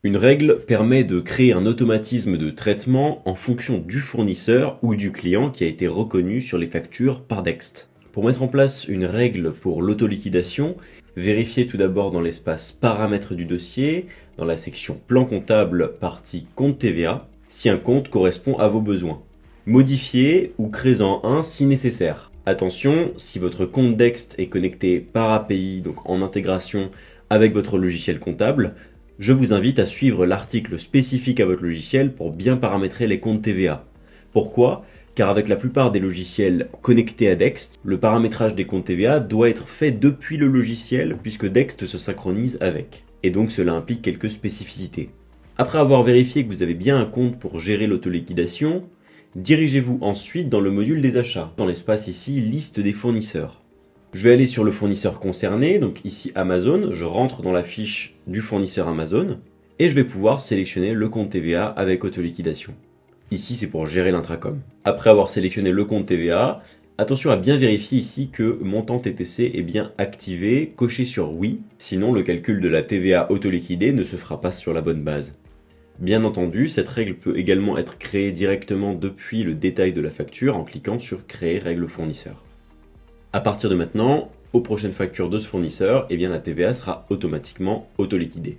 Une règle permet de créer un automatisme de traitement en fonction du fournisseur ou du client qui a été reconnu sur les factures par Dext. Pour mettre en place une règle pour l'autoliquidation, vérifiez tout d'abord dans l'espace paramètres du dossier, dans la section plan comptable, partie compte TVA, si un compte correspond à vos besoins. Modifiez ou créez-en un si nécessaire. Attention, si votre compte Dext est connecté par API, donc en intégration avec votre logiciel comptable, je vous invite à suivre l'article spécifique à votre logiciel pour bien paramétrer les comptes TVA. Pourquoi ? Car avec la plupart des logiciels connectés à Dext, le paramétrage des comptes TVA doit être fait depuis le logiciel puisque Dext se synchronise avec. Et donc cela implique quelques spécificités. Après avoir vérifié que vous avez bien un compte pour gérer l'autoliquidation, dirigez-vous ensuite dans le module des achats, dans l'espace ici liste des fournisseurs. Je vais aller sur le fournisseur concerné, donc ici Amazon, je rentre dans la fiche du fournisseur Amazon et je vais pouvoir sélectionner le compte TVA avec autoliquidation. Ici c'est pour gérer l'intracom. Après avoir sélectionné le compte TVA, attention à bien vérifier ici que montant TTC est bien activé, coché sur oui, sinon le calcul de la TVA autoliquidée ne se fera pas sur la bonne base. Bien entendu, cette règle peut également être créée directement depuis le détail de la facture en cliquant sur créer règle fournisseur. À partir de maintenant, aux prochaines factures de ce fournisseur, la TVA sera automatiquement autoliquidée.